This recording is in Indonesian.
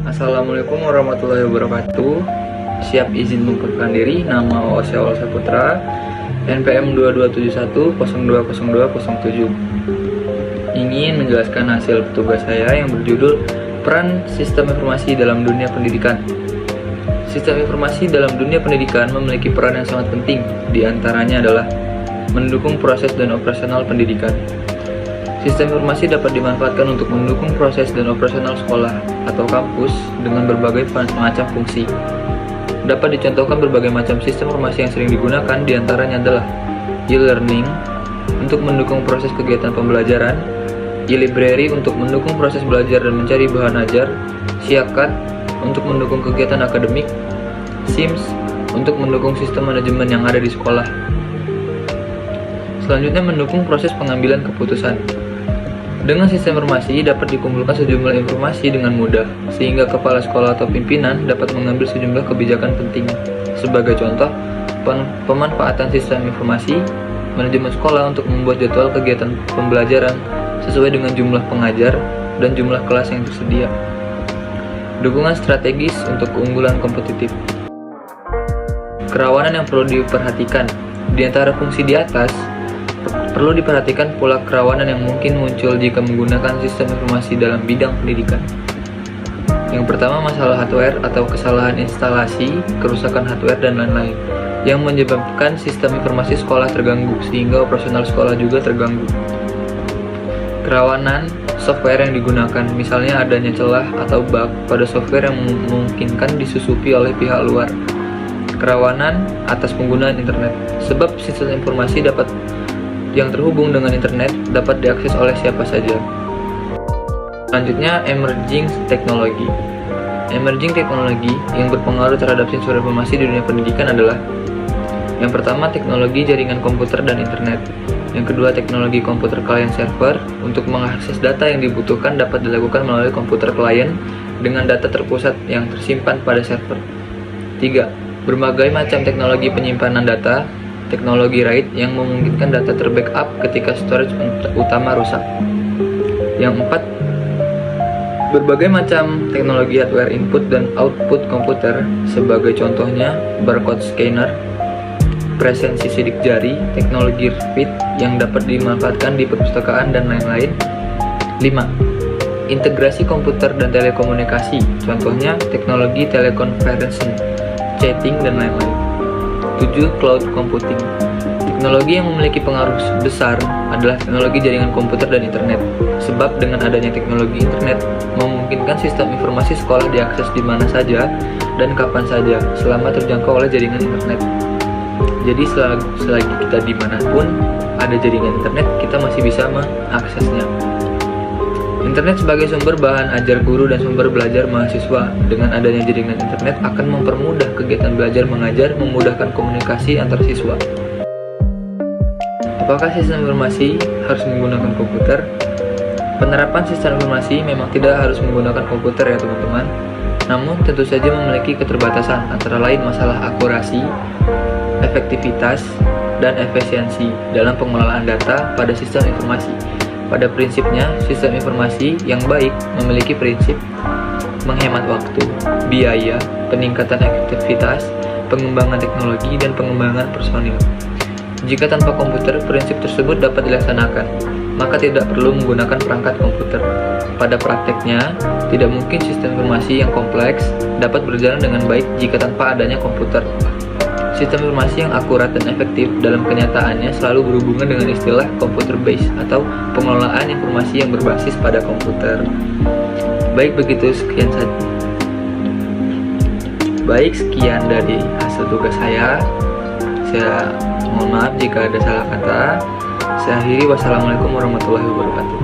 Assalamualaikum warahmatullahi wabarakatuh. Siap izin memperkenalkan diri, nama Osyaul Saputra, NPM 2271020207. Ingin menjelaskan hasil tugas saya yang berjudul Peran Sistem Informasi dalam Dunia Pendidikan. Sistem informasi dalam dunia pendidikan memiliki peran yang sangat penting, di antaranya adalah mendukung proses dan operasional pendidikan. Sistem informasi dapat dimanfaatkan untuk mendukung proses dan operasional sekolah atau kampus dengan berbagai macam fungsi. Dapat dicontohkan berbagai macam sistem informasi yang sering digunakan, diantaranya adalah e-learning untuk mendukung proses kegiatan pembelajaran, e-library untuk mendukung proses belajar dan mencari bahan ajar, Siakat untuk mendukung kegiatan akademik, SIMS untuk mendukung sistem manajemen yang ada di sekolah. Selanjutnya, mendukung proses pengambilan keputusan. Dengan sistem informasi dapat dikumpulkan sejumlah informasi dengan mudah, sehingga kepala sekolah atau pimpinan dapat mengambil sejumlah kebijakan penting. Sebagai contoh, pemanfaatan sistem informasi manajemen sekolah untuk membuat jadwal kegiatan pembelajaran sesuai dengan jumlah pengajar dan jumlah kelas yang tersedia. Dukungan strategis untuk keunggulan kompetitif. Kerawanan yang perlu diperhatikan. Di antara fungsi di atas, perlu diperhatikan pula kerawanan yang mungkin muncul jika menggunakan sistem informasi dalam bidang pendidikan. Yang pertama, masalah hardware atau kesalahan instalasi, kerusakan hardware, dan lain-lain, yang menyebabkan sistem informasi sekolah terganggu, sehingga operasional sekolah juga terganggu. Kerawanan software yang digunakan, misalnya adanya celah atau bug pada software yang memungkinkan disusupi oleh pihak luar. Kerawanan atas penggunaan internet, sebab sistem informasi yang terhubung dengan internet dapat diakses oleh siapa saja. Selanjutnya, emerging teknologi. Emerging teknologi yang berpengaruh terhadap sensor informasi di dunia pendidikan adalah: yang pertama, teknologi jaringan komputer dan internet. Yang kedua, teknologi komputer client server. Untuk mengakses data yang dibutuhkan dapat dilakukan melalui komputer client dengan data terpusat yang tersimpan pada server. 3. Berbagai macam teknologi penyimpanan data. Teknologi RAID yang memungkinkan data terbackup ketika storage utama rusak. Yang 4, berbagai macam teknologi hardware input dan output komputer, sebagai contohnya barcode scanner, presensi sidik jari, teknologi RFID yang dapat dimanfaatkan di perpustakaan, dan lain-lain. 5. Integrasi komputer dan telekomunikasi, contohnya teknologi teleconferencing, chatting, dan lain-lain. 7. Cloud computing. Teknologi yang memiliki pengaruh besar adalah teknologi jaringan komputer dan internet. Sebab dengan adanya teknologi internet memungkinkan sistem informasi sekolah diakses di mana saja dan kapan saja selama terjangkau oleh jaringan internet. Jadi selagi kita dimanapun ada jaringan internet, kita masih bisa mengaksesnya. Internet sebagai sumber bahan ajar guru dan sumber belajar mahasiswa. Dengan adanya jaringan internet akan mempermudah kegiatan belajar mengajar, memudahkan komunikasi antar siswa. Apakah sistem informasi harus menggunakan komputer? Penerapan sistem informasi memang tidak harus menggunakan komputer ya teman-teman. Namun tentu saja memiliki keterbatasan, antara lain masalah akurasi, efektivitas, dan efisiensi dalam pengelolaan data pada sistem informasi. Pada prinsipnya, sistem informasi yang baik memiliki prinsip menghemat waktu, biaya, peningkatan efektivitas, pengembangan teknologi, dan pengembangan personil. Jika tanpa komputer, prinsip tersebut dapat dilaksanakan, maka tidak perlu menggunakan perangkat komputer. Pada prakteknya, tidak mungkin sistem informasi yang kompleks dapat berjalan dengan baik jika tanpa adanya komputer. Sistem informasi yang akurat dan efektif dalam kenyataannya selalu berhubungan dengan istilah computer based atau pengelolaan informasi yang berbasis pada komputer. Baik, sekian dari hasil tugas saya. Saya mohon maaf jika ada salah kata. Saya akhiri, wassalamualaikum warahmatullahi wabarakatuh.